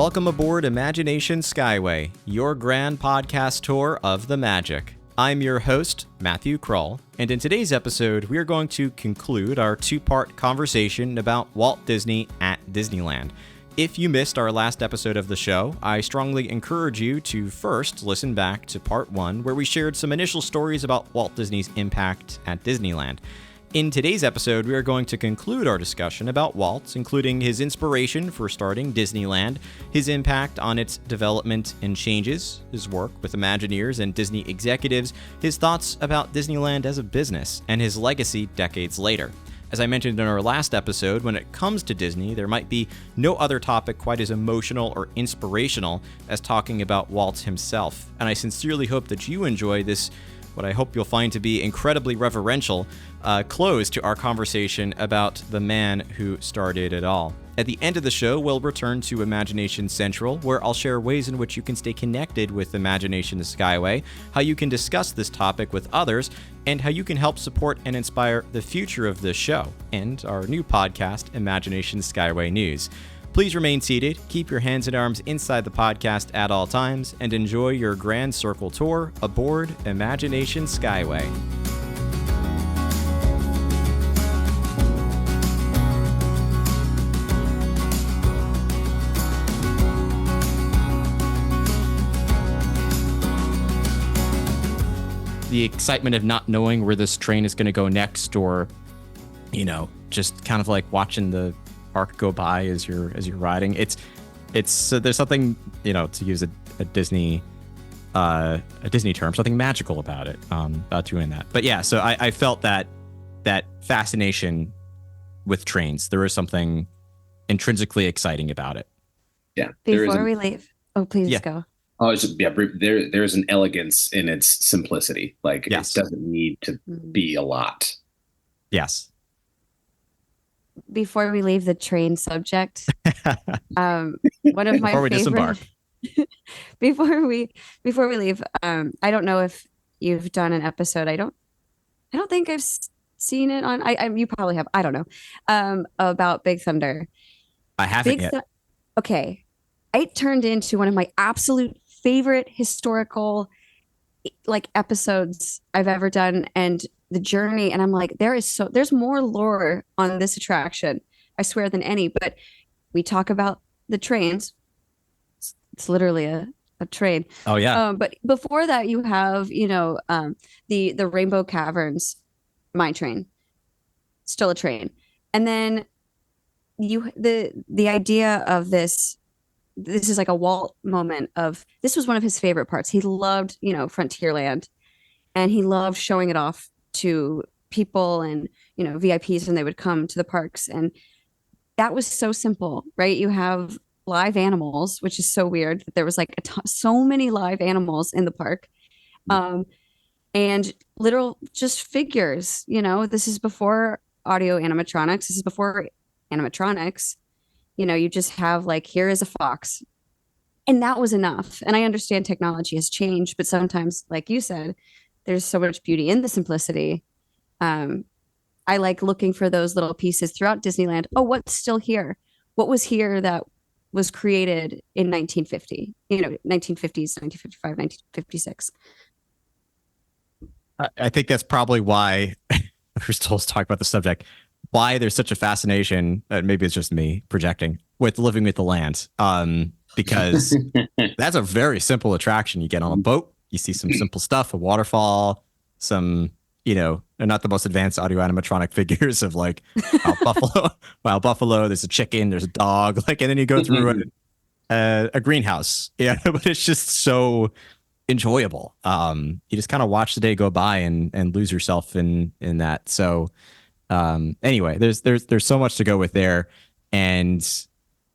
Welcome aboard Imagination Skyway, your grand podcast tour of the magic. I'm your host, Matthew Krull, and in today's episode, we are going to conclude our two-part conversation about Walt Disney at Disneyland. If you missed our last episode of the show, I strongly encourage you to first listen back to part 1, where we shared some initial stories about Walt Disney's impact at Disneyland. In today's episode, we are going to conclude our discussion about Walt, including his inspiration for starting Disneyland, his impact on its development and changes, his work with Imagineers and Disney executives, his thoughts about Disneyland as a business, and his legacy decades later. As I mentioned in our last episode, when it comes to Disney, there might be no other topic quite as emotional or inspirational as talking about Walt himself. And I sincerely hope that you enjoy this, what I hope you'll find to be incredibly reverential, close to our conversation about the man who started it all. At the end of the show, we'll return to Imagination Central, where I'll share ways in which you can stay connected with Imagination Skyway, how you can discuss this topic with others, and how you can help support and inspire the future of this show, and our new podcast, Imagination Skyway News. Please remain seated, keep your hands and arms inside the podcast at all times, and enjoy your grand circle tour aboard Imagination Skyway. The excitement of not knowing where this train is going to go next, or, you know, just kind of like watching the park go by as you're riding. It's there's something, you know, to use a Disney term, something magical about it, about doing that. But yeah, so I felt that fascination with trains. There is something intrinsically exciting about it. Yeah. Before we leave, please go. Oh, there's an elegance in its simplicity. Like, yes. It doesn't need to be a lot. Yes. Before we leave the train subject, one of my before we disembark. before we leave, I don't know if you've done an episode. I don't think I've seen it on. You probably have. I don't know about Big Thunder. I haven't yet. Okay, it turned into one of my absolute favorite historical episodes I've ever done, and the journey. And I'm like, there's more lore on this attraction, I swear, than any. But we talk about the trains. It's literally a train. Oh yeah. But before that, you have the Rainbow Caverns mine train, still a train, and then the idea of this is like a Walt moment of, this was one of his favorite parts. He loved, Frontierland, and he loved showing it off to people and, VIPs when they would come to the parks. And that was so simple, right? You have live animals, which is so weird that there was so many live animals in the park. And literal just figures, this is before audio animatronics. This is before animatronics. You just have here is a fox, and that was enough. And I understand technology has changed, but sometimes, like you said, there's so much beauty in the simplicity. I like looking for those little pieces throughout Disneyland. Oh, what's still here? What was here that was created in 1950? 1950s, 1955, 1956. I think that's probably why we're still talking about the subject. Why there's such a fascination, maybe it's just me projecting, with Living with the Land, because that's a very simple attraction. You get on a boat, you see some simple stuff, a waterfall, some, not the most advanced audio animatronic figures of wild buffalo, there's a chicken, there's a dog, and then you go through a greenhouse. Yeah, but it's just so enjoyable. You just kind of watch the day go by and lose yourself in that. So anyway, there's so much to go with there, and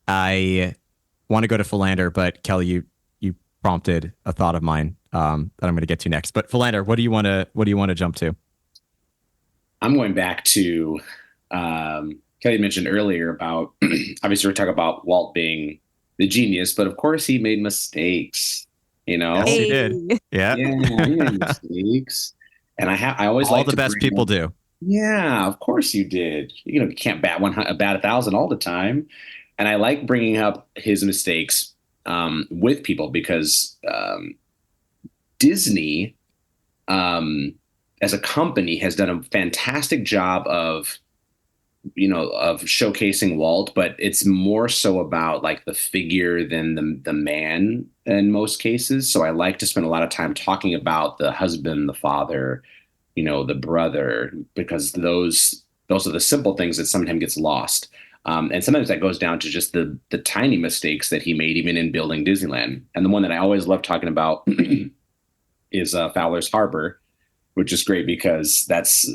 I want to go to Philander, but Kelly, you prompted a thought of mine that I'm going to get to next. But Philander, what do you want to jump to? I'm going back to Kelly mentioned earlier about obviously we're talking about Walt being the genius, but of course he made mistakes. Yes, he did. Yeah, he made mistakes, and I always all the best people do. Yeah, of course you did. You can't bat 1,000 all the time. And I like bringing up his mistakes with people because Disney, as a company, has done a fantastic job of showcasing Walt, but it's more so about like the figure than the man in most cases. So I like to spend a lot of time talking about the husband, the father, the brother, because those are the simple things that sometimes gets lost. And sometimes that goes down to just the tiny mistakes that he made, even in building Disneyland. And the one that I always love talking about is Fowler's Harbor, which is great because that's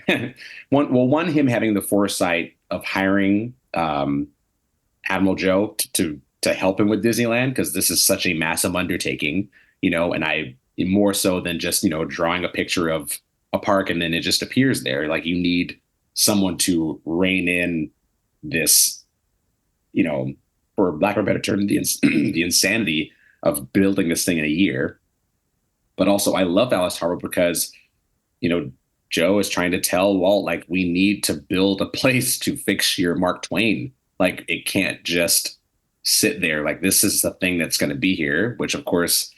him having the foresight of hiring Admiral Joe to help him with Disneyland, because this is such a massive undertaking, and I more so than just drawing a picture of a park and then it just appears there. Like, you need someone to rein in this, for lack of a better term, the insanity of building this thing in a year. But also, I love Alice Harbor because, Joe is trying to tell Walt, like, we need to build a place to fix your Mark Twain. Like, it can't just sit there. Like, this is the thing that's going to be here, which of course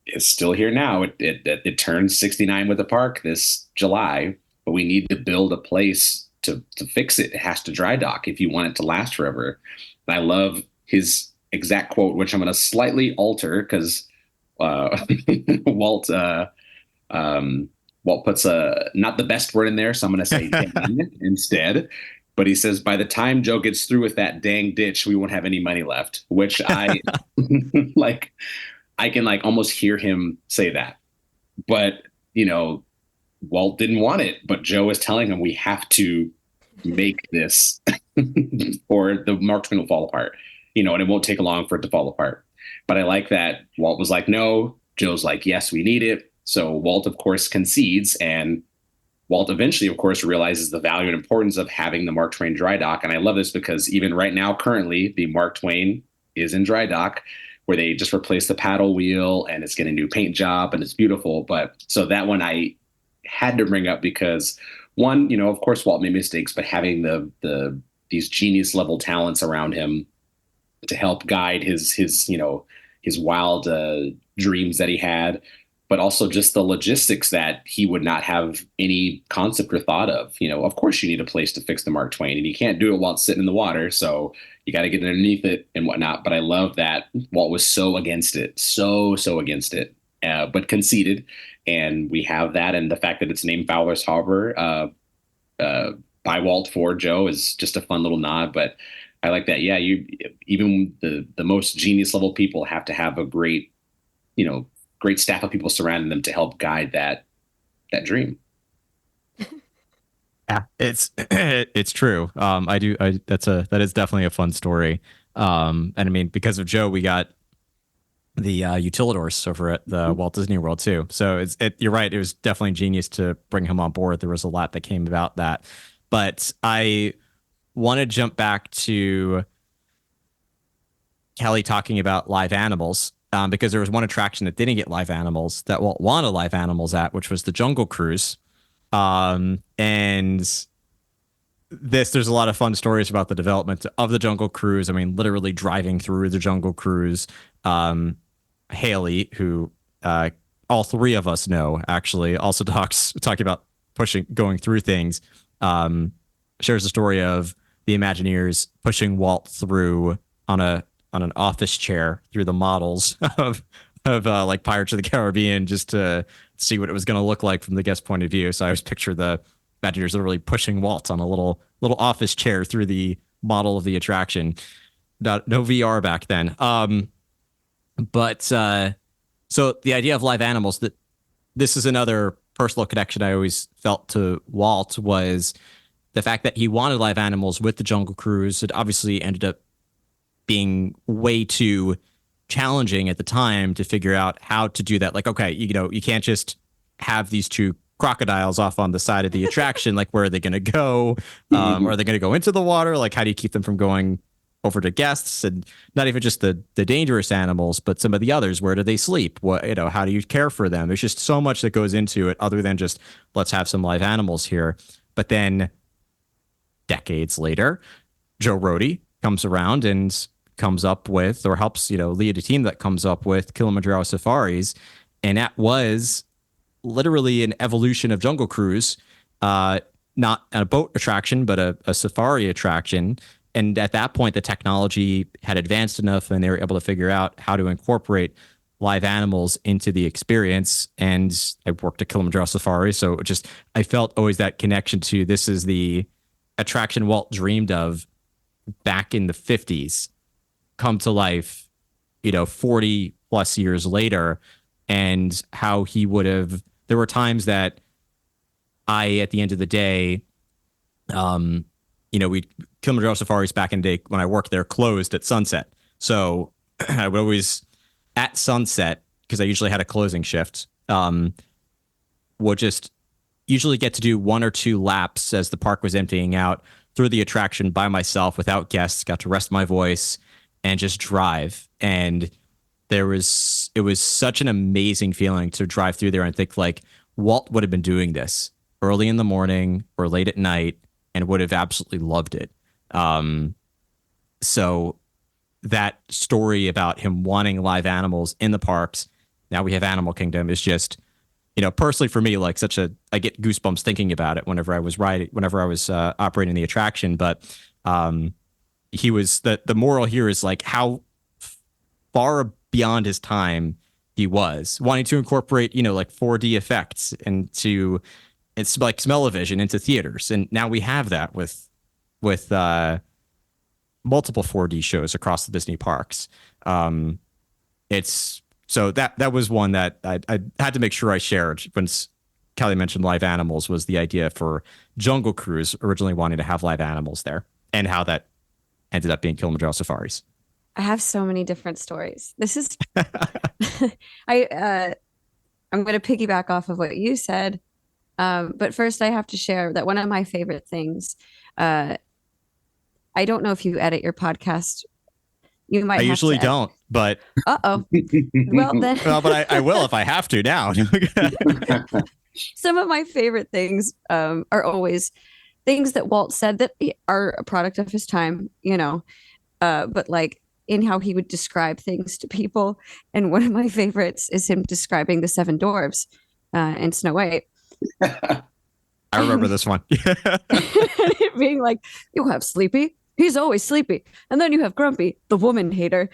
is still here now. It turns 69 with the park this July, but we need to build a place to fix it. It has to dry dock if you want it to last forever. And I love his exact quote, which I'm going to slightly alter because Walt puts not the best word in there, so I'm going to say dang instead. But he says, by the time Joe gets through with that dang ditch, we won't have any money left, which I like. I can like almost hear him say that. But, Walt didn't want it, but Joe is telling him we have to make this or the Mark Twain will fall apart, and it won't take long for it to fall apart. But I like that Walt was like, no. Joe's like, yes, we need it. So Walt, of course, concedes, and Walt eventually, of course, realizes the value and importance of having the Mark Twain dry dock. And I love this because even right now, currently, the Mark Twain is in dry dock, where they just replaced the paddle wheel and it's getting a new paint job and it's beautiful. But so that one I had to bring up because one, of course, Walt made mistakes, but having these genius level talents around him to help guide his wild dreams that he had, but also just the logistics that he would not have any concept or thought of. Of course you need a place to fix the Mark Twain, and you can't do it while it's sitting in the water. So you got to get underneath it and whatnot. But I love that Walt was so against it, so against it, but conceded. And we have that. And the fact that it's named Fowler's Harbor by Walt for Joe is just a fun little nod. But I like that. Yeah, even the most genius level people have to have a great staff of people surrounding them to help guide that dream. Yeah, it's true. That is definitely a fun story. And I mean, because of Joe, we got the Utilidors over at the Walt Disney World too. So you're right. It was definitely genius to bring him on board. There was a lot that came about that, but I want to jump back to Kelly talking about live animals. Because there was one attraction that didn't get live animals that Walt wanted live animals at, which was the Jungle Cruise. And there's a lot of fun stories about the development of the Jungle Cruise. I mean, literally driving through the Jungle Cruise. Haley, who all three of us know, actually, also talking about going through things, shares the story of the Imagineers pushing Walt through on an office chair through the models of like Pirates of the Caribbean, just to see what it was going to look like from the guest point of view. So I always picture the Imagineers literally pushing Walt on a little office chair through the model of the attraction. No VR back then. But so the idea of live animals, that this is another personal connection I always felt to Walt, was the fact that he wanted live animals with the Jungle Cruise. It obviously ended up being way too challenging at the time to figure out how to do that. Like, okay, you can't just have these two crocodiles off on the side of the attraction. Like, where are they going to go? Are they going to go into the water? Like, how do you keep them from going over to guests? And not even just the dangerous animals, but some of the others. Where do they sleep? How do you care for them? There's just so much that goes into it, other than just let's have some live animals here. But then decades later, Joe Rohde comes around and comes up with, or helps, lead a team that comes up with Kilimanjaro Safaris. And that was literally an evolution of Jungle Cruise, not a boat attraction, but a safari attraction. And at that point, the technology had advanced enough and they were able to figure out how to incorporate live animals into the experience. And I worked at Kilimanjaro Safari. So I felt always that connection to, this is the attraction Walt dreamed of back in the 50s come to life, 40 plus years later, and how he would have, there were times that at the end of the day, Kilimanjaro Safaris back in the day when I worked there closed at sunset. So I would always, at sunset, because I usually had a closing shift, would just usually get to do 1 or 2 laps as the park was emptying out through the attraction by myself without guests, got to rest my voice and just drive. And it was such an amazing feeling to drive through there and think like Walt would have been doing this early in the morning or late at night and would have absolutely loved it. So that story about him wanting live animals in the parks, now we have Animal Kingdom, is just, personally for me, like I get goosebumps thinking about it whenever I was operating the attraction. But he was, the moral here is like how far beyond his time he was, wanting to incorporate, like 4D effects into, it's like smell-o-vision into theaters. And now we have that with multiple 4D shows across the Disney parks. So that was one that I had to make sure I shared when Kelly mentioned live animals, was the idea for Jungle Cruise originally wanting to have live animals there, and how that ended up being Kilimanjaro Safaris. I have so many different stories. This is I'm going to piggyback off of what you said. But first I have to share that one of my favorite things, I don't know if you edit your podcast. You might. I usually don't, but. Uh-oh. Well, then. Well, but I will if I have to now. Some of my favorite things are always things that Walt said that are a product of his time, but like in how he would describe things to people. And one of my favorites is him describing the 7 dwarves in Snow White. I remember this one. It being like, you have Sleepy. He's always sleepy. And then you have Grumpy, the woman hater.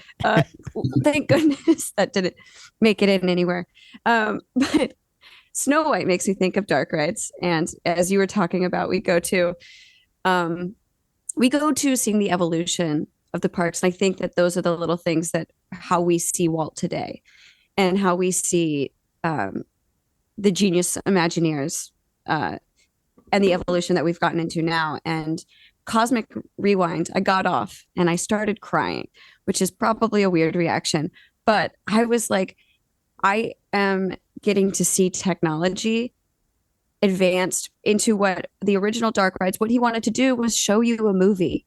Thank goodness that didn't make it in anywhere. But Snow White makes me think of dark rides. And as you were talking about, we go to seeing the evolution of the parks. And I think that those are the little things that how we see Walt today and how we see the genius Imagineers and the evolution that we've gotten into now. And Cosmic Rewind, I got off and I started crying, which is probably a weird reaction. But I was like, I am getting to see technology advanced into what the original dark rides, what he wanted to do was show you a movie,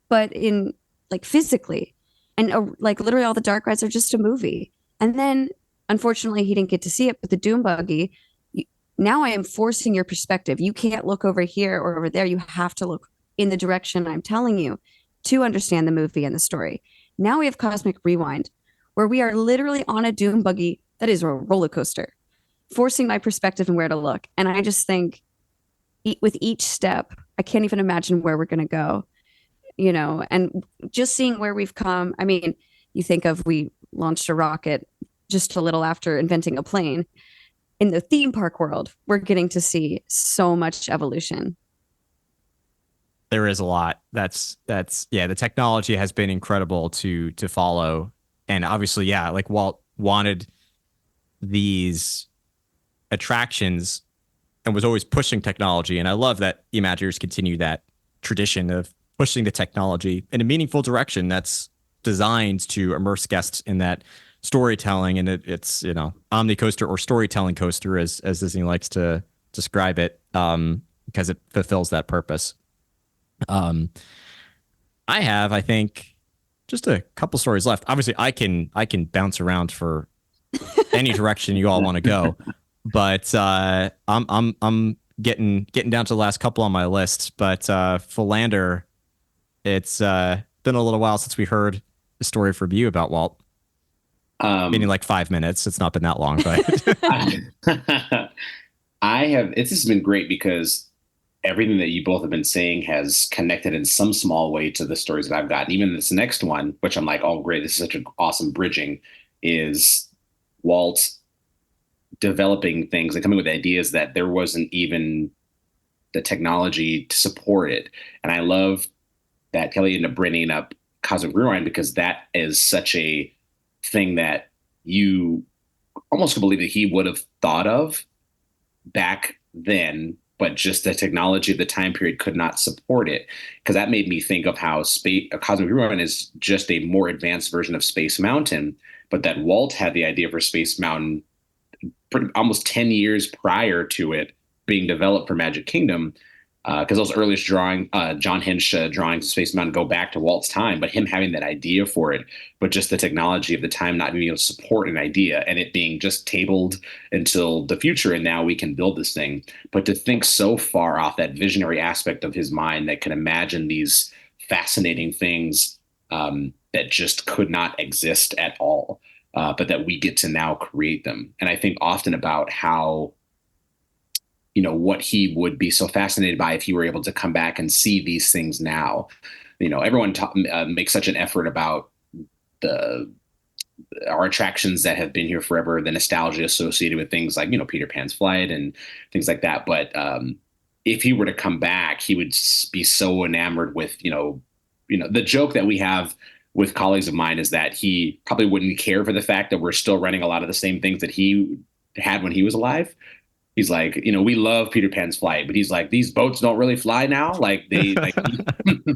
but in like physically. And like literally all the dark rides are just a movie. And then unfortunately he didn't get to see it, but the Doom Buggy, now I am forcing your perspective. You can't look over here or over there. You have to look in the direction I'm telling you to understand the movie and the story. Now we have Cosmic Rewind, where we are literally on a Doom Buggy that is a roller coaster, forcing my perspective and where to look. And I just think with each step, I can't even imagine where we're going to go, and just seeing where we've come. I mean, you think of, we launched a rocket just a little after inventing a plane. In the theme park world, we're getting to see so much evolution. There is a lot. That's the technology has been incredible to follow. And obviously, like Walt wanted these attractions and was always pushing technology. And I love that Imagineers continue that tradition of pushing the technology in a meaningful direction that's designed to immerse guests in that storytelling. And it's omni-coaster or storytelling coaster, as Disney likes to describe it, because it fulfills that purpose. I have, I think, just a couple stories left. Obviously, I can bounce around for any direction you all want to go, but I'm getting down to the last couple on my list. But Philander, it's been a little while since we heard a story from you about Walt. Meaning like 5 minutes. It's not been that long, but This has been great because everything that you both have been saying has connected in some small way to the stories that I've gotten. Even this next one, which I'm like, oh, great, this is such an awesome bridging, is Walt developing things and coming with ideas that there wasn't even the technology to support it. And I love that Kelly ended up bringing up Cosmic Rewind because that is such a thing that you almost could believe that he would have thought of back then, but just the technology of the time period could not support it. Because that made me think of how Cosmic Rewind is just a more advanced version of Space Mountain, but that Walt had the idea for Space Mountain almost 10 years prior to it being developed for Magic Kingdom. Because those earliest John Hinch drawings of Space Mountain go back to Walt's time, but him having that idea for it, but just the technology of the time not being able to support an idea and it being just tabled until the future, and now we can build this thing. But to think so far off that visionary aspect of his mind that can imagine these fascinating things that just could not exist at all, but that we get to now create them. And I think often about how what he would be so fascinated by if he were able to come back and see these things now. Everyone makes such an effort about our attractions that have been here forever, the nostalgia associated with things like, Peter Pan's Flight and things like that. But if he were to come back, he would be so enamored with, the joke that we have with colleagues of mine is that he probably wouldn't care for the fact that we're still running a lot of the same things that he had when he was alive. He's like, we love Peter Pan's Flight, but he's like, these boats don't really fly now. Like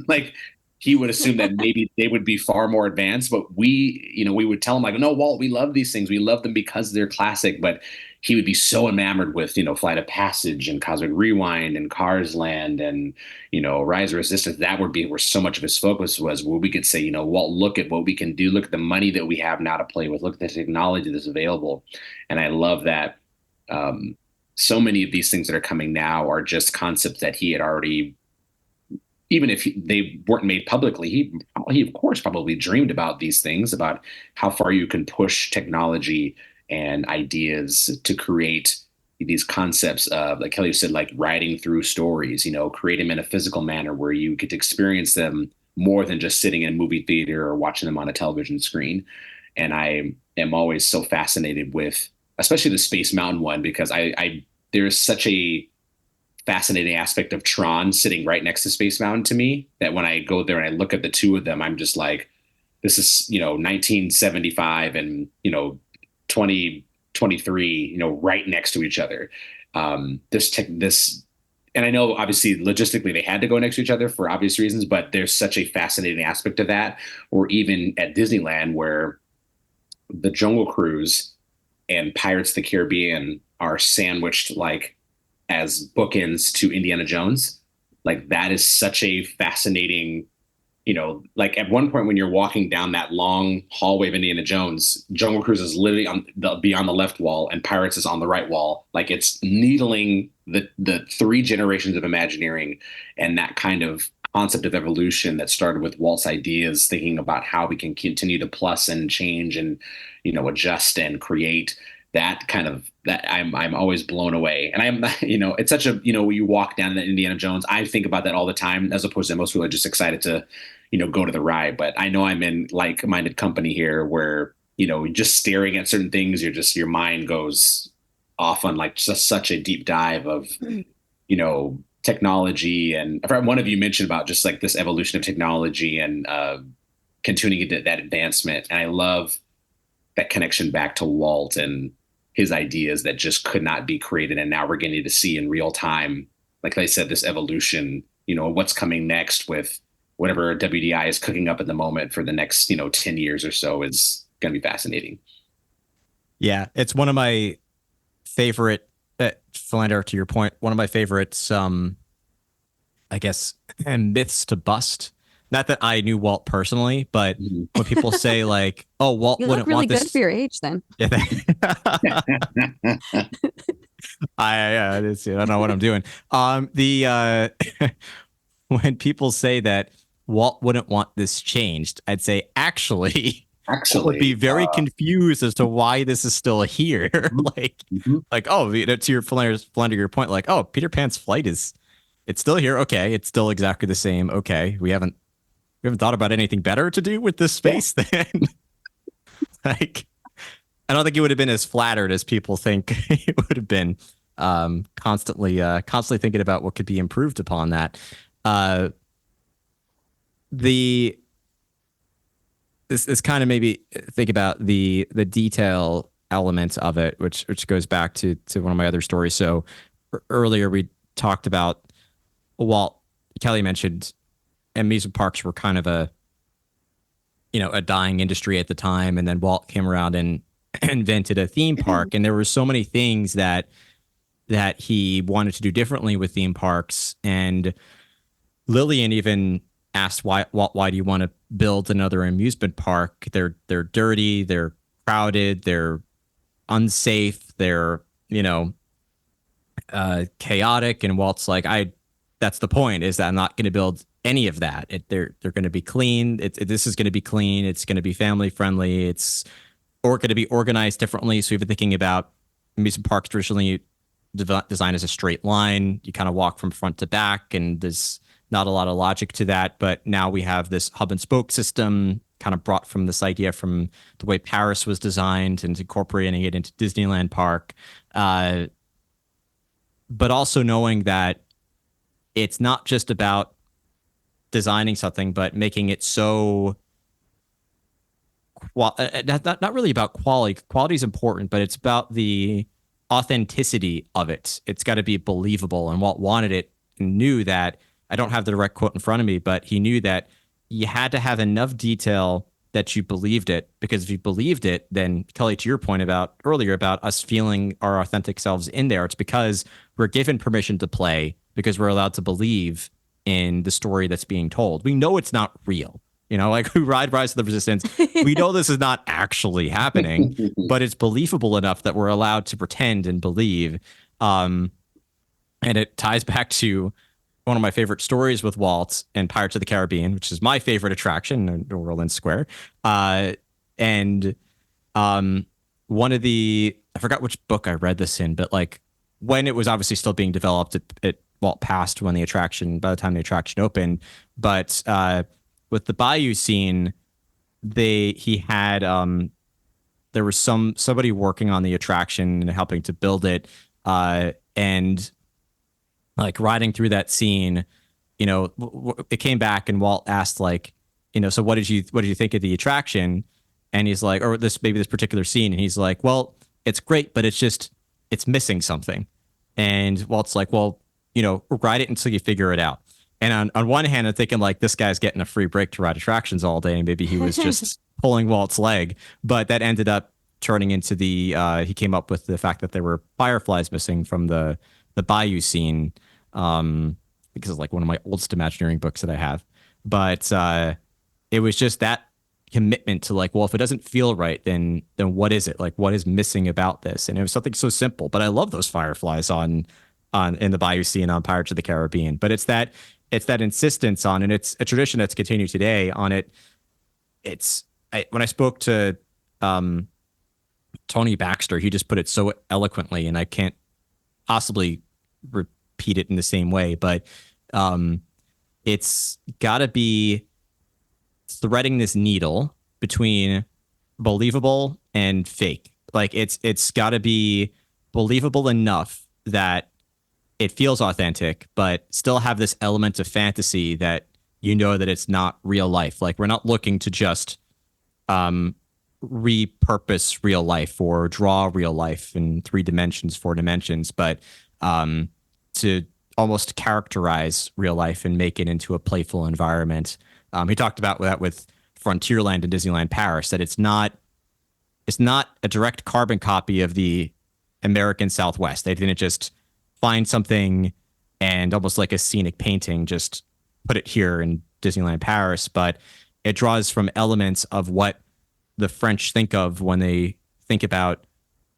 like he would assume that maybe they would be far more advanced, but we would tell him like, no, Walt, we love these things. We love them because they're classic. But he would be so enamored with, Flight of Passage and Cosmic Rewind and Cars Land and, Rise of Resistance. That would be where so much of his focus was, where we could say, Walt, look at what we can do. Look at the money that we have now to play with. Look at the technology that's available. And I love that. So many of these things that are coming now are just concepts that he had already, even if they weren't made publicly, he of course probably dreamed about these things, about how far you can push technology and ideas to create these concepts of, like Kelly said, like riding through stories, create them in a physical manner where you get to experience them more than just sitting in a movie theater or watching them on a television screen. And I am always so fascinated with, especially the Space Mountain one, because there's such a fascinating aspect of Tron sitting right next to Space Mountain to me that when I go there and I look at the two of them, I'm just like, this is, 1975 and, 2023, right next to each other. This, and I know obviously logistically they had to go next to each other for obvious reasons, but there's such a fascinating aspect of that. Or even at Disneyland where the Jungle Cruise and Pirates of the Caribbean are sandwiched like as bookends to Indiana Jones. Like that is such a fascinating, like at one point when you're walking down that long hallway of Indiana Jones, Jungle Cruise is literally beyond the left wall and Pirates is on the right wall. Like it's needling the three generations of Imagineering and that kind of concept of evolution that started with Walt's ideas, thinking about how we can continue to plus and change and, adjust and create that kind of, that I'm always blown away. And I'm, it's such a, when you walk down that Indiana Jones, I think about that all the time, as opposed to most people are just excited to, go to the ride. But I know I'm in like-minded company here where, just staring at certain things, your mind goes off on like just such a deep dive of, technology. And one of you mentioned about just like this evolution of technology and continuing into that advancement. And I love that connection back to Walt and his ideas that just could not be created. And now we're getting to see in real time, like I said, this evolution, what's coming next with whatever WDI is cooking up at the moment for the next, 10 years or so is going to be fascinating. Yeah, it's one of my favorite, Philander, to your point, one of my favorites, I guess, myths to bust. Not that I knew Walt personally, but when people say like, "Oh, Walt you wouldn't look really want this," good for your age, then. Yeah, I don't know what I'm doing. When people say that Walt wouldn't want this changed. I'd say actually Walt would Actually, be very confused as to why this is still here. like, oh, to your Flounder, your point, like, oh, Peter Pan's flight it's still here. Okay, it's still exactly the same. Okay, we haven't thought about anything better to do with this space then. Like, I don't think he would have been as flattered as people think it would have been. Constantly thinking about what could be improved upon that. This kind of maybe think about the detail element of it, which goes back to one of my other stories. So earlier we talked about Walt. Kelly mentioned amusement parks were kind of a dying industry at the time, and then Walt came around and invented a theme park, and there were so many things that he wanted to do differently with theme parks. And Lillian even asked, why do you want to build another amusement park? They're dirty, they're crowded, they're unsafe, they're chaotic. And Walt's like, that's the point, is that I'm not going to build any of that. They're going to be clean. This is going to be clean. It's going to be family friendly. It's going to be organized differently. So we've been thinking about amusement parks traditionally designed as a straight line. You kind of walk from front to back, and there's not a lot of logic to that. But now we have this hub and spoke system kind of brought from this idea from the way Paris was designed and incorporating it into Disneyland Park. But also knowing that it's not just about designing something, but making it so not really about quality. Quality is important, but it's about the authenticity of it. It's got to be believable. And Walt wanted it and knew that. I don't have the direct quote in front of me, but he knew that you had to have enough detail that you believed it, because if you believed it, then Kelly, to your point about earlier about us feeling our authentic selves in there, it's because we're given permission to play, because we're allowed to believe in the story that's being told. We know it's not real. Like we ride Rise of the Resistance. We know this is not actually happening, but it's believable enough that we're allowed to pretend and believe. And it ties back to one of my favorite stories with Walt and Pirates of the Caribbean, which is my favorite attraction in Orleans Square. And one of I forgot which book I read this in, but like when it was obviously still being developed, Walt passed by the time the attraction opened. But with the Bayou scene, he had there was somebody working on the attraction and helping to build it, and like riding through that scene, it came back and Walt asked, like, so what did you think of the attraction? And he's like, or this particular scene, and he's like, well, it's great, but it's missing something. And Walt's like, well, ride it until you figure it out. And on one hand, I'm thinking like, this guy's getting a free break to ride attractions all day, and maybe he was just pulling Walt's leg. But that ended up turning into he came up with the fact that there were fireflies missing from the Bayou scene, because it's like one of my oldest Imagineering books that I have. But it was just that commitment to like, well, if it doesn't feel right, then what is it? Like, what is missing about this? And it was something so simple, but I love those fireflies in the Bayou scene on Pirates of the Caribbean. But it's that insistence on, and it's a tradition that's continued today on it. When I spoke to Tony Baxter, he just put it so eloquently, and I can't possibly repeat it in the same way, but it's got to be threading this needle between believable and fake. Like it's got to be believable enough that it feels authentic, but still have this element of fantasy that that it's not real life. Like we're not looking to just repurpose real life or draw real life in 3 dimensions, 4 dimensions, but to almost characterize real life and make it into a playful environment. He talked about that with Frontierland and Disneyland Paris, that it's not a direct carbon copy of the American Southwest. They didn't just find something and almost like a scenic painting, just put it here in Disneyland Paris, but it draws from elements of what the French think of when they think about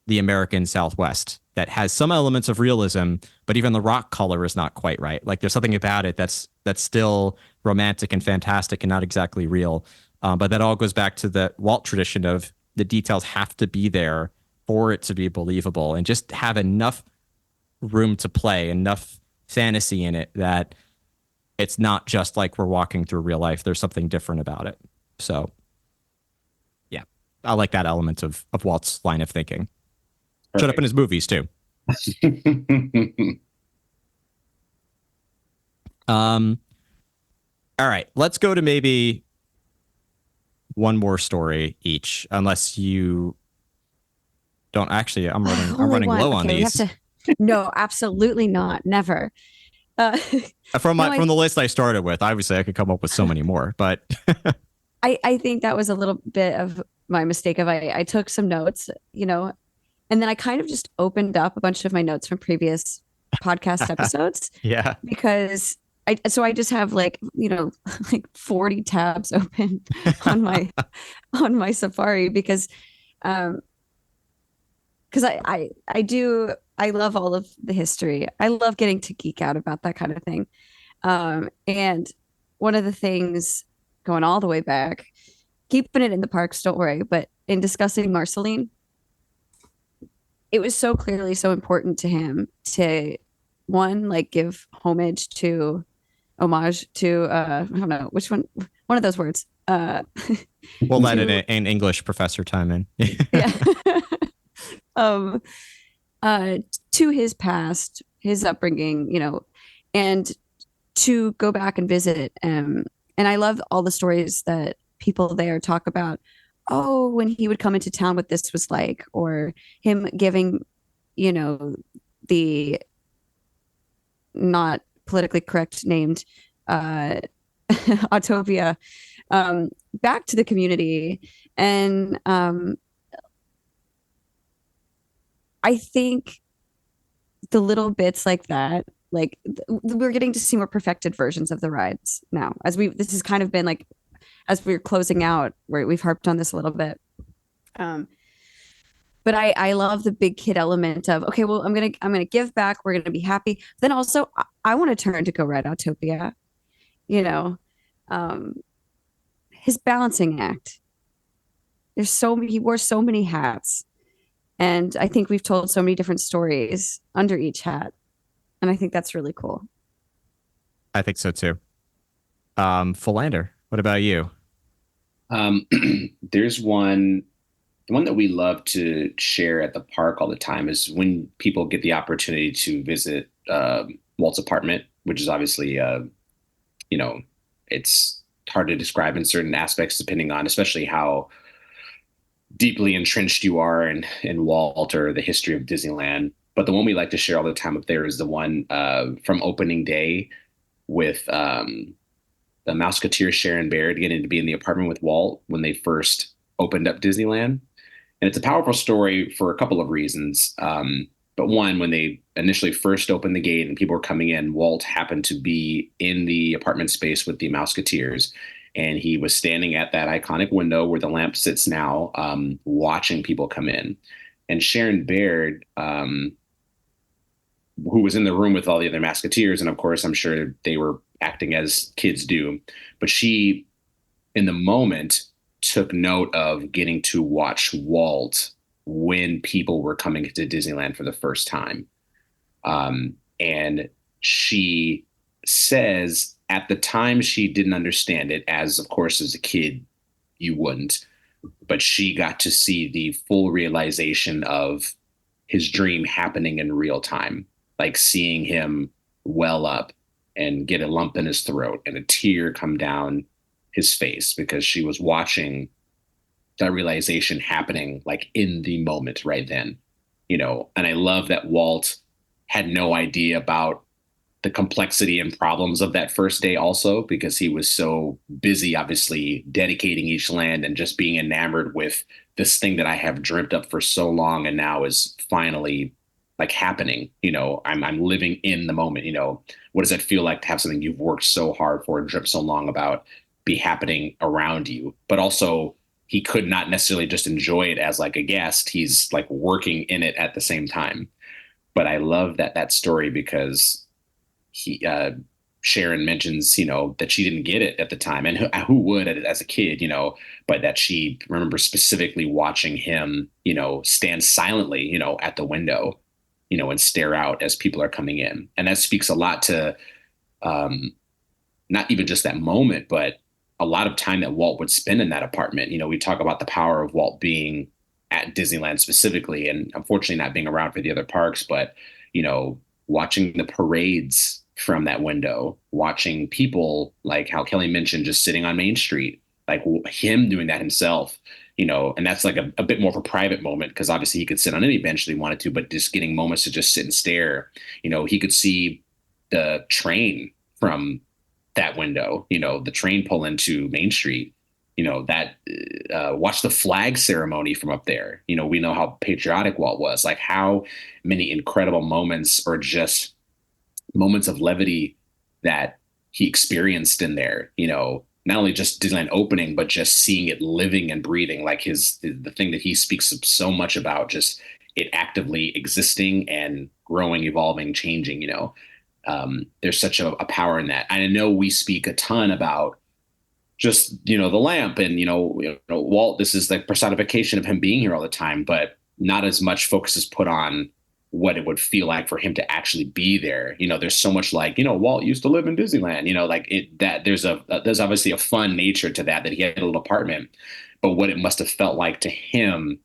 the American Southwest. that has some elements of realism, but even the rock color is not quite right. Like there's something about it that's still romantic and fantastic and not exactly real. But that all goes back to the Walt tradition of the details have to be there for it to be believable and just have enough room to play, enough fantasy in it that it's not just like we're walking through real life. There's something different about it. So yeah, I like that element of Walt's line of thinking. Perfect. Showed up in his movies too. All right, let's go to maybe one more story each, unless you don't. Actually, I'm running low on these. No, absolutely not. Never. From the list I started with, obviously I could come up with so many more, but I think that was a little bit of my mistake. I took some notes, and then I kind of just opened up a bunch of my notes from previous podcast episodes. Yeah, because I just have like 40 tabs open on my Safari because I love all of the history. I love getting to geek out about that kind of thing. And one of the things going all the way back, keeping it in the parks, don't worry, but in discussing Marceline, it was so clearly so important to him to give homage to I don't know which one of those words. We'll let an English professor time in. Yeah. To his past, his upbringing, and to go back and visit. And I love all the stories that people there talk about. Oh, when he would come into town, what this was like, or him giving, the not politically correct named Autopia back to the community. And I think the little bits like that, like we're getting to see more perfected versions of the rides now. This has kind of been like, as we're closing out, where we've harped on this a little bit. But I love the big kid element of, okay, well, I'm gonna give back. We're gonna be happy. Then also, I want to turn to go ride Autopia. His balancing act. He wore so many hats. And I think we've told so many different stories under each hat. And I think that's really cool. I think so too. Philander, what about you? There's one that we love to share at the park all the time is when people get the opportunity to visit Walt's apartment, which is obviously, it's hard to describe in certain aspects, depending on especially how deeply entrenched you are in Walt or the history of Disneyland. But the one we like to share all the time up there is the one from opening day with the Mouseketeer Sharon Baird getting to be in the apartment with Walt when they first opened up Disneyland. And it's a powerful story for a couple of reasons. But one, when they initially first opened the gate and people were coming in, Walt happened to be in the apartment space with the Mouseketeers. And he was standing at that iconic window where the lamp sits now, watching people come in. And Sharon Baird, who was in the room with all the other Mouseketeers, and of course, I'm sure they were acting as kids do, but she, in the moment, took note of getting to watch Walt when people were coming to Disneyland for the first time. And she says, at the time, she didn't understand it, as of course, as a kid, you wouldn't. But she got to see the full realization of his dream happening in real time, like seeing him well up and get a lump in his throat and a tear come down his face because she was watching that realization happening like in the moment right then, And I love that Walt had no idea about the complexity and problems of that first day also, because he was so busy, obviously dedicating each land and just being enamored with this thing that I have dreamt up for so long. And now is finally like happening, I'm living in the moment. What does it feel like to have something you've worked so hard for and dreamt so long about be happening around you? But also he could not necessarily just enjoy it as like a guest. He's like working in it at the same time. But I love that story because Sharon mentions, that she didn't get it at the time, and who would as a kid, but that she remembers specifically watching him, stand silently, at the window, and stare out as people are coming in. And that speaks a lot to not even just that moment, but a lot of time that Walt would spend in that apartment. We talk about the power of Walt being at Disneyland specifically, and unfortunately not being around for the other parks, but, watching the parades from that window, watching people like how Kelly mentioned, just sitting on Main Street, like him doing that himself, and that's like a bit more of a private moment because obviously he could sit on any bench that he wanted to, but just getting moments to just sit and stare. He could see the train from that window, the train pull into Main Street, watch the flag ceremony from up there. We know how patriotic Walt was, like how many incredible moments or just moments of levity that he experienced in there, not only just Disneyland opening, but just seeing it living and breathing, like the thing that he speaks so much about, just it actively existing and growing, evolving, changing, there's such a power in that. I know we speak a ton about just, the lamp and, Walt, this is the personification of him being here all the time, but not as much focus is put on what it would feel like for him to actually be there. There's so much like, Walt used to live in Disneyland, like that there's obviously a fun nature to that he had a little apartment, but what it must have felt like to him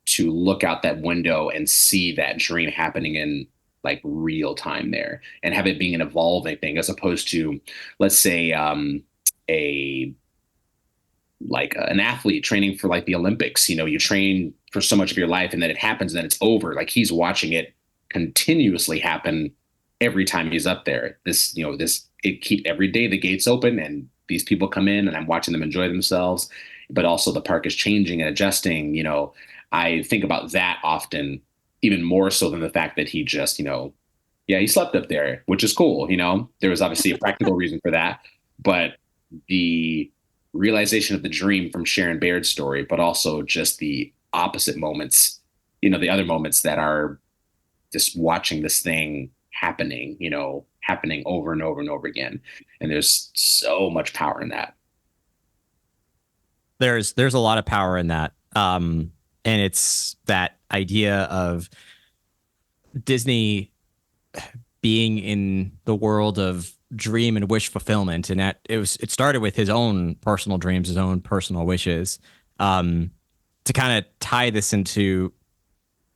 to look out that window and see that dream happening in like real time there and have it being an evolving thing as opposed to, let's say, an athlete training for like the Olympics. You train for so much of your life and then it happens and then it's over. Like he's watching it continuously happen every time he's up there. Every day the gates open and these people come in and I'm watching them enjoy themselves, but also the park is changing and adjusting. I think about that often, even more so than the fact that he just, he slept up there, which is cool. There was obviously a practical reason for that, but the realization of the dream from Sharon Baird's story, but also just the opposite moments, the other moments that are just watching this thing happening, happening over and over and over again. And there's so much power in that. There's a lot of power in that. And it's that idea of Disney being in the world of dream and wish fulfillment, and that it started with his own personal dreams, his own personal wishes. To kind of tie this into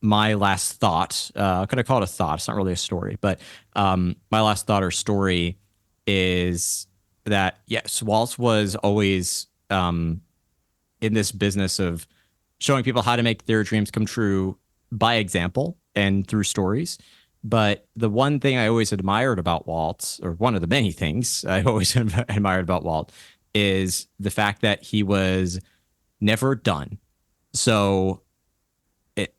my last thought, could I call it a thought? It's not really a story, but my last thought or story is that yes, Walt was always in this business of showing people how to make their dreams come true by example and through stories. But the one thing I always admired about Walt, or one of the many things I always admired about Walt, is the fact that he was never done. So it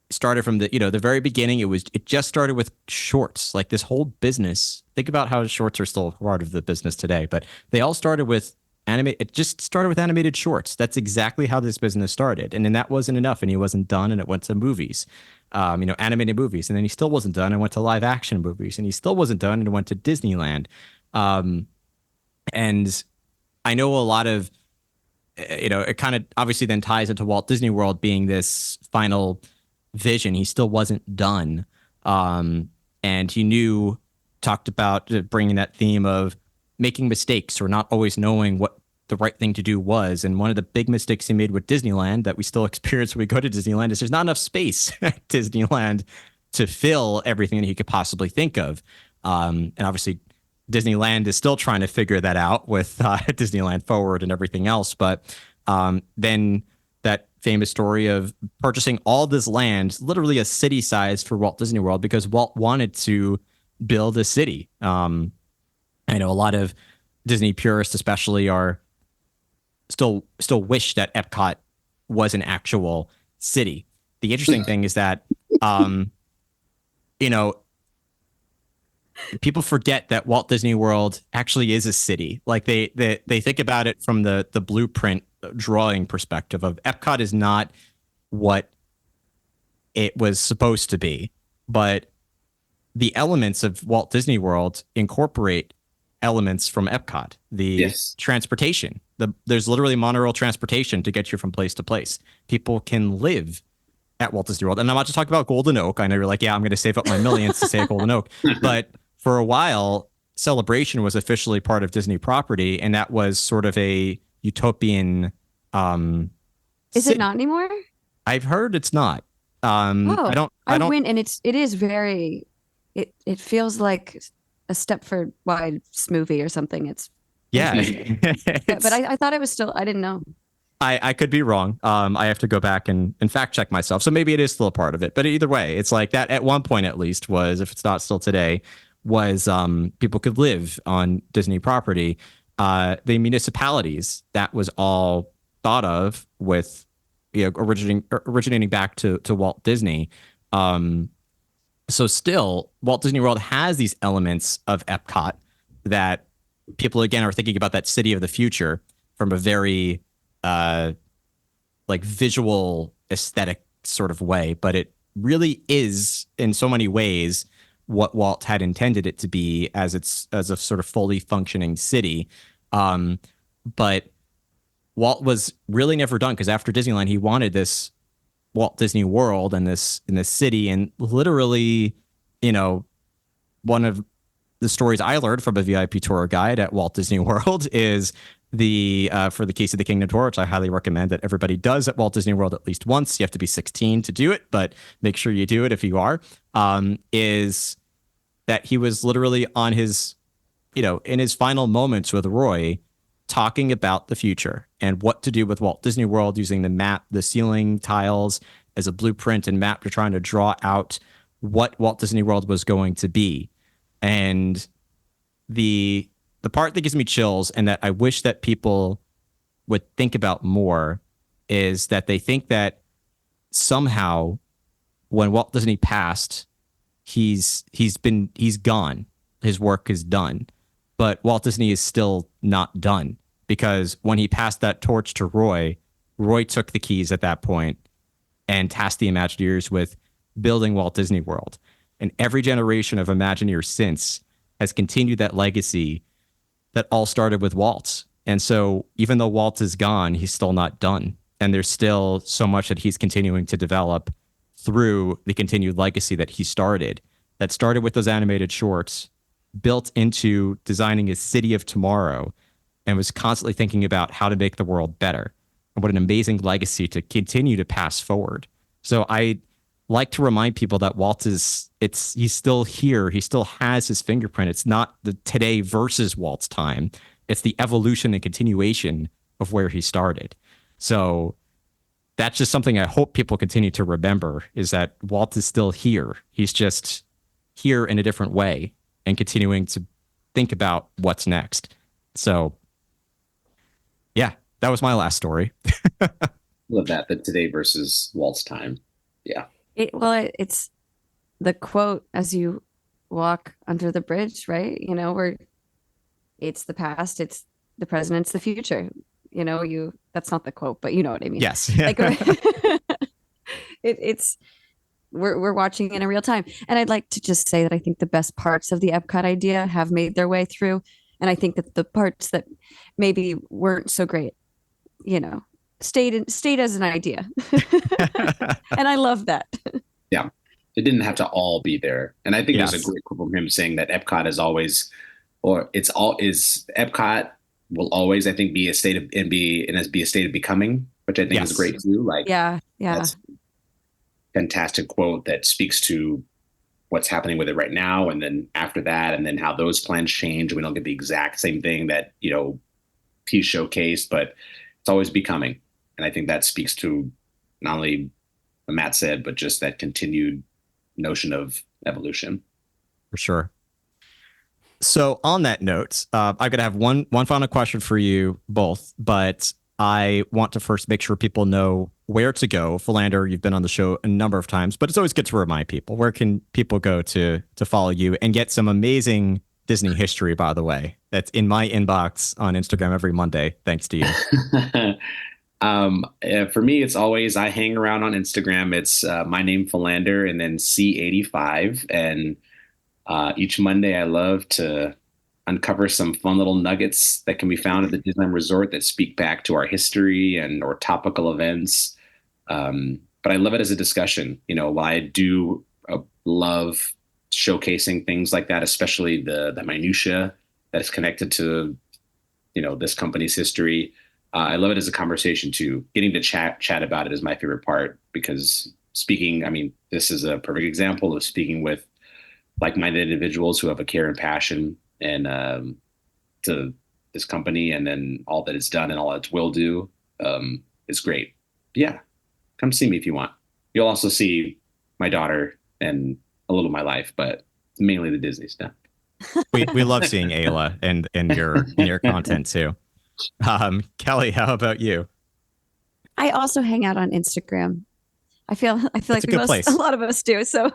started from the very beginning. It just started with shorts. Like this whole business. Think about how shorts are still part of the business today, but they all started with it just started with animated shorts. That's exactly how this business started. And then that wasn't enough, and he wasn't done, and it went to movies. Animated movies, and then he still wasn't done and went to live action movies, and he still wasn't done and went to Disneyland. And I know a lot of, it kind of obviously then ties into Walt Disney World being this final vision. He still wasn't done. And he talked about bringing that theme of making mistakes or not always knowing what the right thing to do was. And one of the big mistakes he made with Disneyland that we still experience when we go to Disneyland is there's not enough space at Disneyland to fill everything that he could possibly think of. And obviously Disneyland is still trying to figure that out with Disneyland Forward and everything else. But then that famous story of purchasing all this land, literally a city size for Walt Disney World, because Walt wanted to build a city. I know a lot of Disney purists especially are still wish that Epcot was an actual city. The interesting thing is that, people forget that Walt Disney World actually is a city. Like they think about it from the blueprint drawing perspective of Epcot is not what it was supposed to be, but the elements of Walt Disney World incorporate elements from Epcot. The transportation, there's literally monorail transportation to get you from place to place. People can live at Walt Disney World. And I'm not just talking about Golden Oak. I know you're like, yeah, I'm going to save up my millions to stay at Golden Oak. But for a while, Celebration was officially part of Disney property, and that was sort of a utopian. Is it not anymore? I've heard it's not. I went, and it is very. It feels like a Stepford Wives movie or something. It's but I thought it was still. I didn't know. I could be wrong. I have to go back and fact check myself. So maybe it is still a part of it. But either way, it's like that at one point at least was, if it's not still today, was people could live on Disney property. The municipalities, that was all thought of with originating back to Walt Disney. So still, Walt Disney World has these elements of Epcot that people, again, are thinking about that city of the future from a very like visual aesthetic sort of way, but it really is in so many ways what Walt had intended it to be as a sort of fully functioning city. But Walt was really never done, because after Disneyland, he wanted this Walt Disney World and this city. And literally, one of the stories I learned from a VIP tour guide at Walt Disney World is for the Keys of the Kingdom tour, which I highly recommend that everybody does at Walt Disney World at least once. You have to be 16 to do it, but make sure you do it if you are. Is that he was literally on his, in his final moments with Roy, talking about the future and what to do with Walt Disney World, using the map, the ceiling tiles as a blueprint and map to trying to draw out what Walt Disney World was going to be. And the part that gives me chills, and that I wish that people would think about more, is that they think that somehow when Walt Disney passed, he's gone. His work is done. But Walt Disney is still not done, because when he passed that torch to Roy took the keys at that point and tasked the Imagineers with building Walt Disney World. And every generation of Imagineers since has continued that legacy that all started with Walt. And so even though Walt is gone, he's still not done. And there's still so much that he's continuing to develop through the continued legacy that he started, that started with those animated shorts, built into designing a city of tomorrow, and was constantly thinking about how to make the world better. And what an amazing legacy to continue to pass forward. So I like to remind people that Walt he's still here. He still has his fingerprint. It's not the today versus Walt's time. It's the evolution and continuation of where he started. So that's just something I hope people continue to remember, is that Walt is still here. He's just here in a different way and continuing to think about what's next. So yeah, that was my last story. Love that, the today versus Walt's time. Yeah. It's the quote as you walk under the bridge, right? Where it's the past, it's the present, it's the future. That's not the quote, but you know what I mean. Yes. Like it's we're watching in a real time. And I'd like to just say that I think the best parts of the Epcot idea have made their way through. And I think that the parts that maybe weren't so great, stayed as an idea. And I love that. Yeah. It didn't have to all be there. And I think there's a great quote from him saying that Epcot is always, Epcot will always, I think, be a state of becoming, which I think is great too. Like, yeah. That's a fantastic quote that speaks to what's happening with it right now. And then after that, and then how those plans change. We don't get the exact same thing that, he showcased, but it's always becoming. And I think that speaks to not only what Matt said, but just that continued notion of evolution. For sure. So on that note, I'm going to have one final question for you both, but I want to first make sure people know where to go. Philander, you've been on the show a number of times, but it's always good to remind people, where can people go to follow you and get some amazing Disney history, by the way, that's in my inbox on Instagram every Monday, thanks to you. For me, it's always, I hang around on Instagram. It's my name, Philander, and then C85. And Each Monday, I love to uncover some fun little nuggets that can be found at the Disneyland Resort that speak back to our history and or topical events. But I love it as a discussion. I do love showcasing things like that, especially the minutia that is connected to this company's history. I love it as a conversation too. Getting to chat about it is my favorite part because speaking. I mean, this is a perfect example of speaking with like-minded individuals who have a care and passion and to this company, and then all that it's done and all that it will do is great. Yeah, come see me if you want. You'll also see my daughter and a little of my life, but mainly the Disney stuff. We love seeing Ayla and your content too. Kelly, how about you? I also hang out on Instagram. I feel like a lot of us do. So,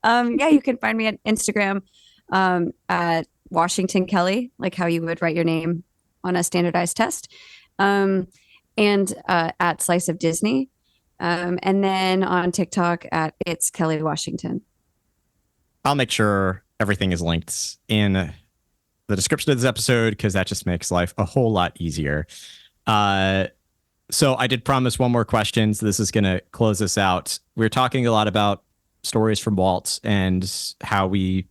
yeah, you can find me at Instagram at Washington Kelly, like how you would write your name on a standardized test, and at Slice of Disney, and then on TikTok at It's Kelly Washington. I'll make sure everything is linked in the description of this episode because that just makes life a whole lot easier. So I did promise one more question. So this is going to close this out. We're talking a lot about stories from Walt and how we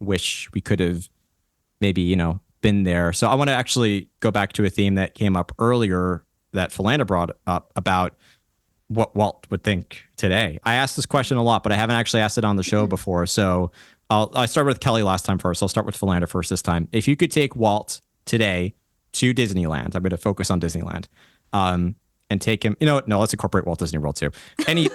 wish we could have maybe, been there. So I want to actually go back to a theme that came up earlier that Philander brought up about what Walt would think today. I asked this question a lot, but I haven't actually asked it on the show before. So I started with Kelly last time first. I'll start with Philander first this time. If you could take Walt today to Disneyland, I'm going to focus on Disneyland. And take him, no, let's incorporate Walt Disney World too. Any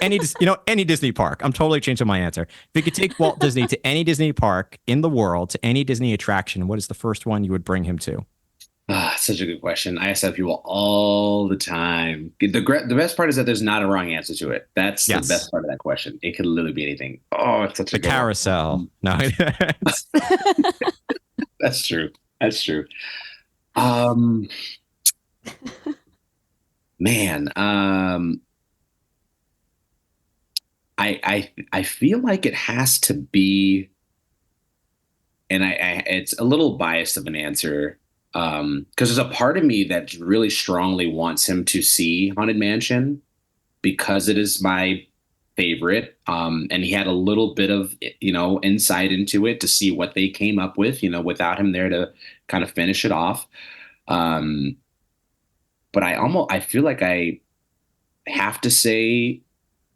Disney park. I'm totally changing my answer. If you could take Walt Disney to any Disney park in the world, to any Disney attraction, what is the first one you would bring him to? Such a good question. I ask that people all the time. The best part is that there's not a wrong answer to it. That's the best part of that question. It could literally be anything. Oh, it's such a good carousel. No, that's true. That's true. Man, I feel like it has to be, and I it's a little biased of an answer, because there's a part of me that really strongly wants him to see Haunted Mansion because it is my favorite, and he had a little bit of insight into it to see what they came up with, without him there to kind of finish it off. But I feel like I have to say,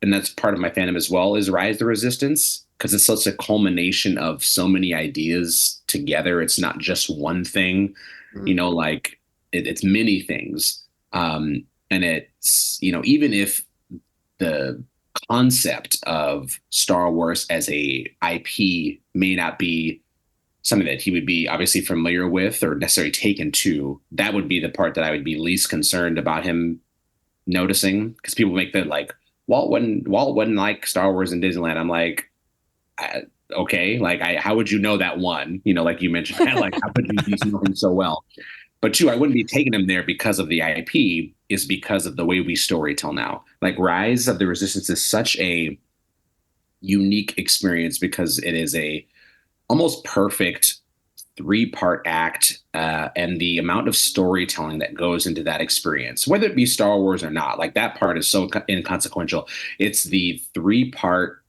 and that's part of my fandom as well, is Rise the Resistance, because it's such a culmination of so many ideas together. It's not just one thing, like it's many things. And it's, even if the concept of Star Wars as a IP may not be something that he would be obviously familiar with or necessarily taken to, that would be the part that I would be least concerned about him noticing. Because people make that like, Walt wouldn't like Star Wars and Disneyland. I'm like, okay, like how would you know that one? Like you mentioned, like how could you know him so well? But two, I wouldn't be taking him there because of the IP, is because of the way we storytell now. Like Rise of the Resistance is such a unique experience because it is a almost perfect 3-part act, and the amount of storytelling that goes into that experience, whether it be Star Wars or not, like that part is so inconsequential. It's the 3-part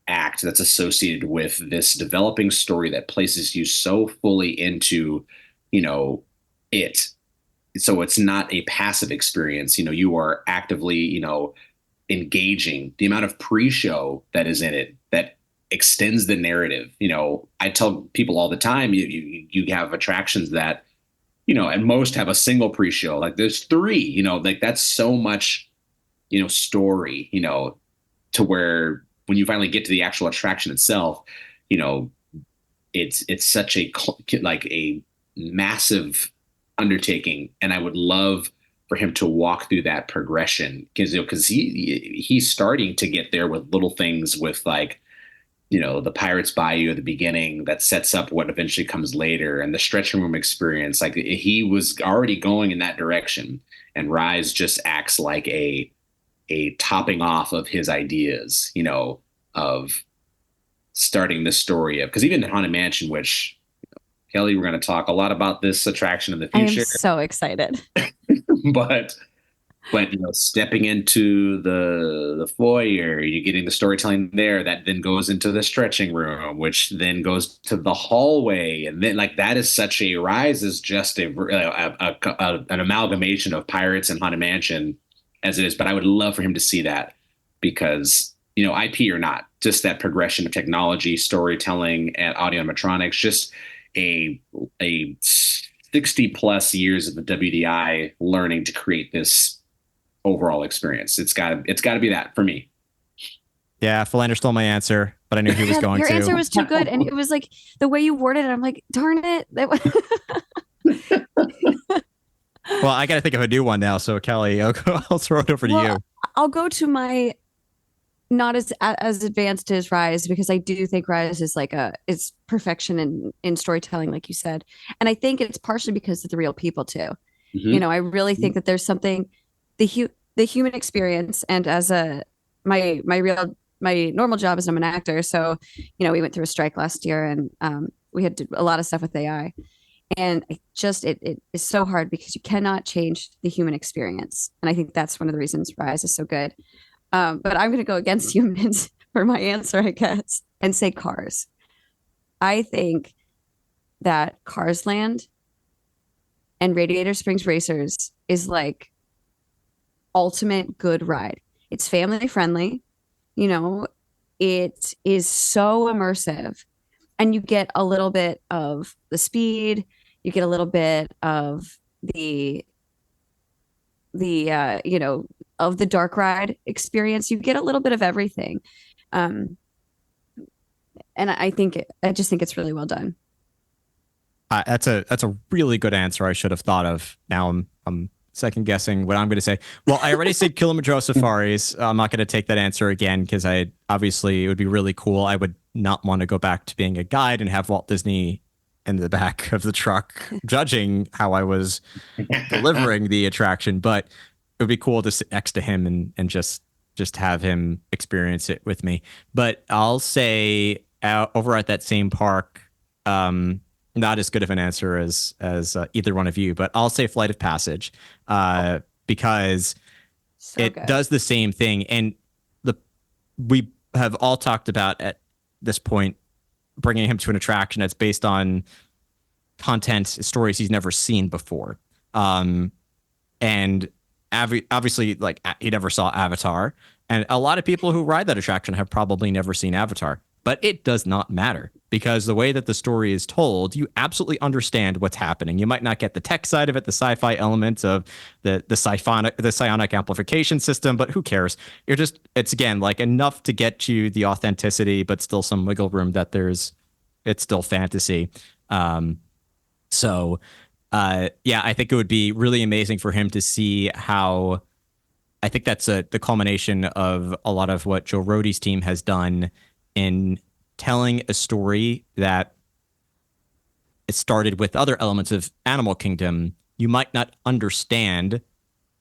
act that's associated with this developing story that places you so fully into, it. So it's not a passive experience. You are actively, engaging. The amount of pre-show that is in it that extends the narrative. I tell people all the time, you have attractions that, at most have a single pre-show. Like there's 3, like that's so much, story, to where when you finally get to the actual attraction itself, it's such a massive undertaking. And I would love for him to walk through that progression because he's starting to get there with little things with like, the Pirates Bayou at the beginning that sets up what eventually comes later, and the stretching room experience. Like he was already going in that direction, and Rise just acts like a topping off of his ideas, of starting the story of, because even Haunted Mansion, which Kelly, we're going to talk a lot about this attraction in the I am future, so excited. but stepping into the foyer, you're getting the storytelling there that then goes into the stretching room, which then goes to the hallway, and then like that is such a Rise is just an amalgamation of Pirates and Haunted Mansion as it is. But I would love for him to see that because IP or not, just that progression of technology, storytelling, and audio animatronics, just a 60 plus years of the WDI learning to create this overall experience. It's got to be that for me. Yeah, Philander stole my answer, but I knew he was going Your to. answer was too good, and it was like the way you worded it. I'm like, darn it. Well, I got to think of a new one now. So Kelly, I'll throw it over to you. I'll go to my not as advanced as Rise, because I do think Rise is like it's perfection in storytelling, like you said, and I think it's partially because of the real people too. Mm-hmm. I really think that there's something the human experience, and as my normal job is I'm an actor, so we went through a strike last year, and we had to do a lot of stuff with AI, and it is so hard because you cannot change the human experience, and I think that's one of the reasons Rise is so good. But I'm going to go against humans for my answer, I guess, and say Cars. I think that Cars Land and Radiator Springs Racers is like ultimate good ride. It's family friendly. It is so immersive, and you get a little bit of the speed. You get a little bit of the of the dark ride experience. You get a little bit of everything. And I just think it's really well done. That's a really good answer. I should have thought of. Now I'm second guessing what I'm going to say. Well, I already said Kilimanjaro Safaris. I'm not going to take that answer again because obviously it would be really cool. I would not want to go back to being a guide and have Walt Disney in the back of the truck judging how I was delivering the attraction, but it would be cool to sit next to him and just have him experience it with me. But I'll say over at that same park, not as good of an answer as either one of you, but I'll say Flight of Passage because it does the same thing. And we have all talked about at this point bringing him to an attraction that's based on content, stories he's never seen before. And obviously, like, he never saw Avatar. And a lot of people who ride that attraction have probably never seen Avatar. But it does not matter because the way that the story is told, you absolutely understand what's happening. You might not get the tech side of it, the sci-fi elements of the psionic amplification system, but who cares? It's again like enough to get you the authenticity, but still some wiggle room that it's still fantasy. Yeah, I think it would be really amazing for him to see how. I think that's the culmination of a lot of what Joe Rohde's team has done in telling a story that it started with other elements of Animal Kingdom. You might not understand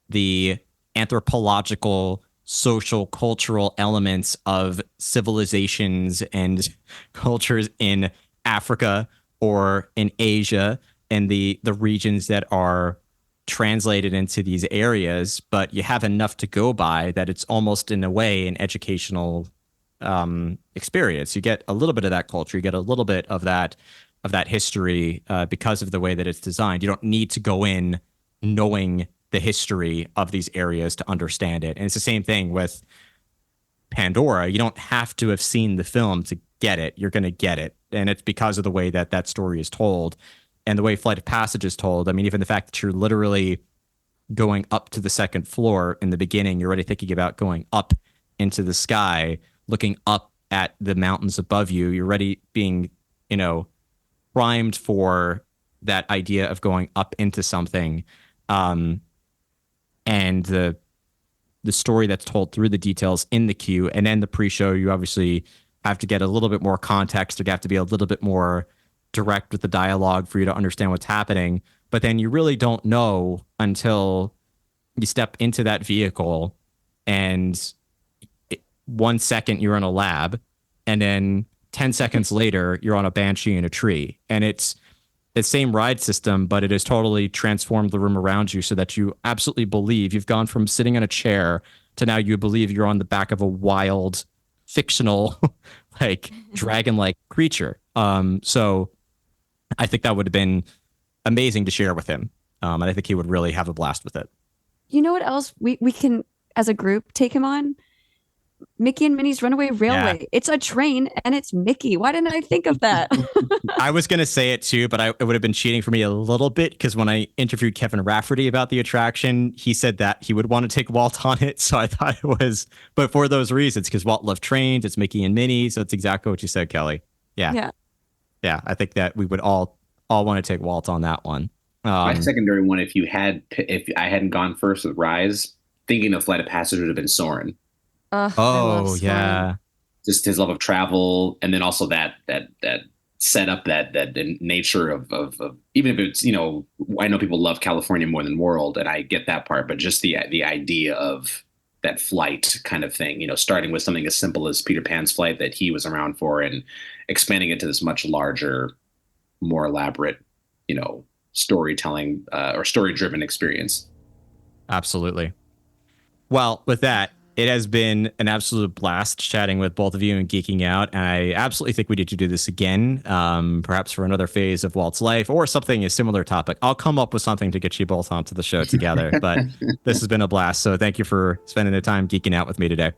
the anthropological, social, cultural elements of civilizations and cultures in Africa or in Asia and the regions that are translated into these areas, but you have enough to go by that it's almost in a way an educational experience. You get a little bit of that culture, you get a little bit of that history because of the way that it's designed. You don't need to go in knowing the history of these areas to understand it. And it's the same thing with Pandora. You don't have to have seen the film to get it. You're going to get it. And it's because of the way that that story is told and the way Flight of Passage is told. I mean, even the fact that you're literally going up to the second floor in the beginning, you're already thinking about going up into the sky, looking up at the mountains above you. You're already being, primed for that idea of going up into something. And the story that's told through the details in the queue and then the pre-show, you obviously have to get a little bit more context. You have to be a little bit more direct with the dialogue for you to understand what's happening. But then you really don't know until you step into that vehicle and 1 second you're in a lab and then 10 seconds later, you're on a banshee in a tree. And it's the same ride system, but it has totally transformed the room around you so that you absolutely believe you've gone from sitting in a chair to now you believe you're on the back of a wild, fictional, like dragon-like creature. So I think that would have been amazing to share with him. And I think he would really have a blast with it. You know what else we can, as a group, take him on? Mickey and Minnie's Runaway Railway. Yeah. It's a train and it's Mickey. Why didn't I think of that? I was going to say it too, but it would have been cheating for me a little bit because when I interviewed Kevin Rafferty about the attraction, he said that he would want to take Walt on it. So I thought it was, but for those reasons, because Walt loved trains, it's Mickey and Minnie. So it's exactly what you said, Kelly. Yeah. I think that we would all want to take Walt on that one. My secondary one, if I hadn't gone first with Rise, thinking of Flight of Passage would have been Soarin'. Oh yeah, just his love of travel, and then also that setup, that nature of even if it's, I know people love California more than World, and I get that part, but just the idea of that flight kind of thing, starting with something as simple as Peter Pan's flight that he was around for, and expanding it to this much larger, more elaborate, storytelling or story-driven experience. Absolutely. Well, with that, it has been an absolute blast chatting with both of you and geeking out. And I absolutely think we need to do this again, perhaps for another phase of Walt's life or something, a similar topic. I'll come up with something to get you both onto the show together. But this has been a blast. So thank you for spending the time geeking out with me today.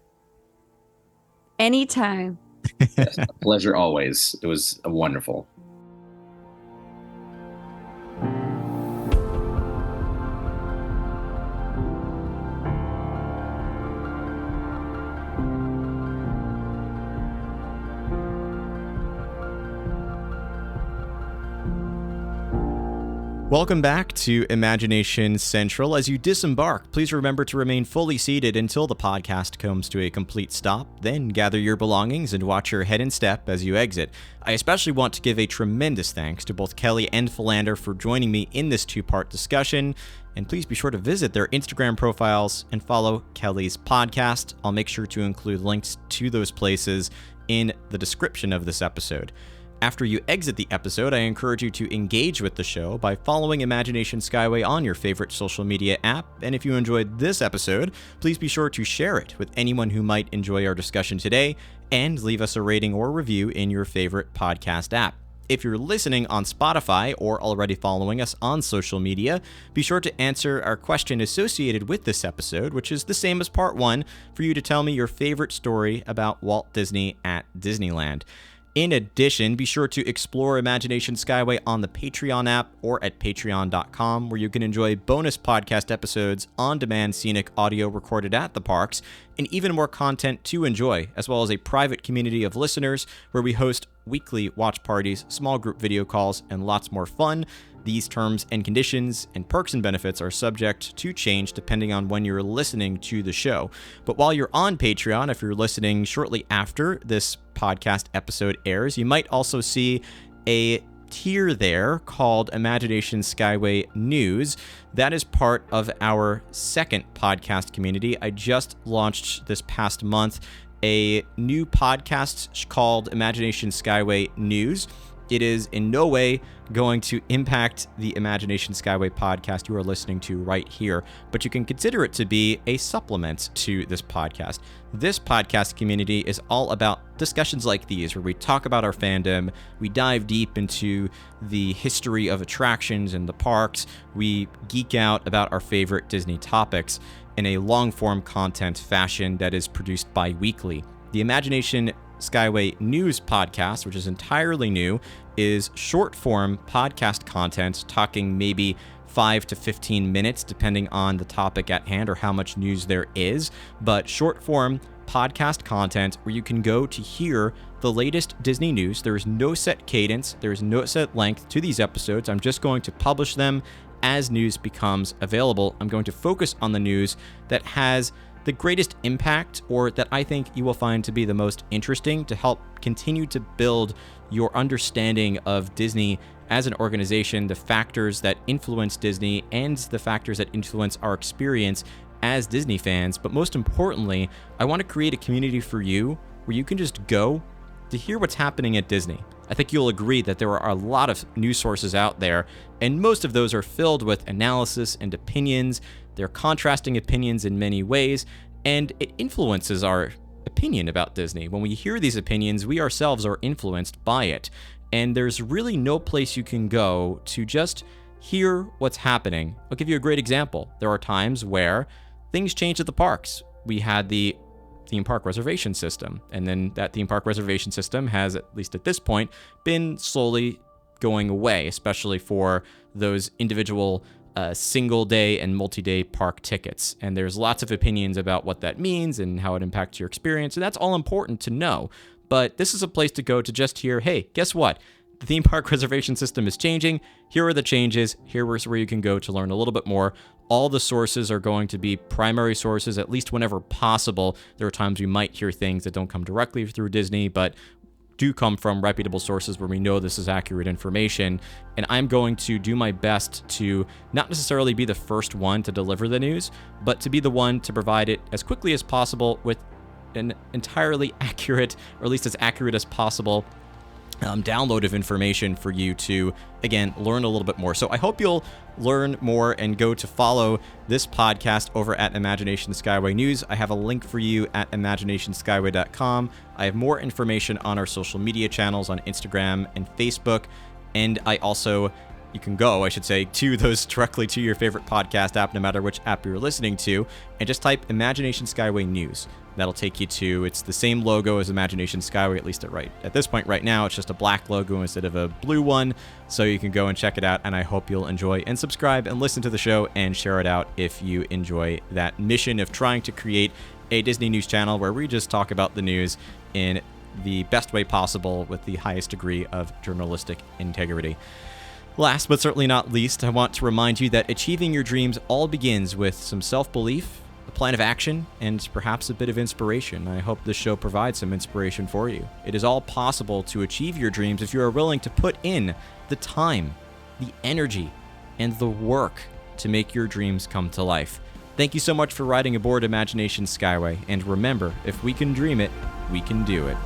Anytime. Yes, a pleasure always. It was wonderful. Welcome back to Imagination Central. As you disembark, please remember to remain fully seated until the podcast comes to a complete stop. Then gather your belongings and watch your head and step as you exit. I especially want to give a tremendous thanks to both Kelly and Philander for joining me in this two-part discussion. And please be sure to visit their Instagram profiles and follow Kelly's podcast. I'll make sure to include links to those places in the description of this episode. After you exit the episode, I encourage you to engage with the show by following Imagination Skyway on your favorite social media app. And if you enjoyed this episode, please be sure to share it with anyone who might enjoy our discussion today and leave us a rating or review in your favorite podcast app. If you're listening on Spotify or already following us on social media, be sure to answer our question associated with this episode, which is the same as part 1, for you to tell me your favorite story about Walt Disney at Disneyland. In addition, be sure to explore Imagination Skyway on the Patreon app or at patreon.com, where you can enjoy bonus podcast episodes, on-demand scenic audio recorded at the parks, and even more content to enjoy, as well as a private community of listeners where we host weekly watch parties, small group video calls, and lots more fun. These terms and conditions and perks and benefits are subject to change depending on when you're listening to the show. But while you're on Patreon, if you're listening shortly after this podcast episode airs, you might also see a tier there called Imagination Skyway News. That is part of our second podcast community. I just launched this past month a new podcast called Imagination Skyway News. It is in no way going to impact the Imagination Skyway podcast you are listening to right here, but you can consider it to be a supplement to this podcast. This podcast community is all about discussions like these, where we talk about our fandom, we dive deep into the history of attractions and the parks, we geek out about our favorite Disney topics in a long-form content fashion that is produced bi-weekly. The Imagination Skyway News podcast, which is entirely new, is short-form podcast content, talking maybe 5 to 15 minutes, depending on the topic at hand or how much news there is, but short-form podcast content where you can go to hear the latest Disney news. There is no set cadence, there is no set length to these episodes. I'm just going to publish them as news becomes available. I'm going to focus on the news that has the greatest impact, or that I think you will find to be the most interesting, to help continue to build your understanding of Disney as an organization, the factors that influence Disney and the factors that influence our experience as Disney fans. But most importantly, I want to create a community for you where you can just go to hear what's happening at Disney. I think you'll agree that there are a lot of news sources out there, and most of those are filled with analysis and opinions. They're contrasting opinions in many ways, and it influences our opinion about Disney. When we hear these opinions, we ourselves are influenced by it, and there's really no place you can go to just hear what's happening. I'll give you a great example. There are times where things change at the parks. We had the theme park reservation system, and then that theme park reservation system has, at least at this point, been slowly going away, especially for those individual single day and multi-day park tickets. And there's lots of opinions about what that means and how it impacts your experience, and that's all important to know. But this is a place to go to just hear, hey, guess what? The theme park reservation system is changing. Here are the changes. Here is where you can go to learn a little bit more. All the sources are going to be primary sources, at least whenever possible. There are times we might hear things that don't come directly through Disney, but do come from reputable sources where we know this is accurate information. And I'm going to do my best to not necessarily be the first one to deliver the news, but to be the one to provide it as quickly as possible with an entirely accurate, or at least as accurate as possible, download of information for you to, again, learn a little bit more. So I hope you'll learn more and go to follow this podcast over at Imagination Skyway News. I have a link for you at imaginationskyway.com. I have more information on our social media channels on Instagram and Facebook. And you can go, I should say, to those directly to your favorite podcast app, no matter which app you're listening to, and just type Imagination Skyway News. That'll take you to, it's the same logo as Imagination Skyway, at least at this point right now. It's just a black logo instead of a blue one, so you can go and check it out, and I hope you'll enjoy and subscribe and listen to the show and share it out if you enjoy that mission of trying to create a Disney news channel where we just talk about the news in the best way possible with the highest degree of journalistic integrity. Last but certainly not least, I want to remind you that achieving your dreams all begins with some self-belief, a plan of action, and perhaps a bit of inspiration. I hope this show provides some inspiration for you. It is all possible to achieve your dreams if you are willing to put in the time, the energy, and the work to make your dreams come to life. Thank you so much for riding aboard Imagination Skyway, and remember, if we can dream it, we can do it.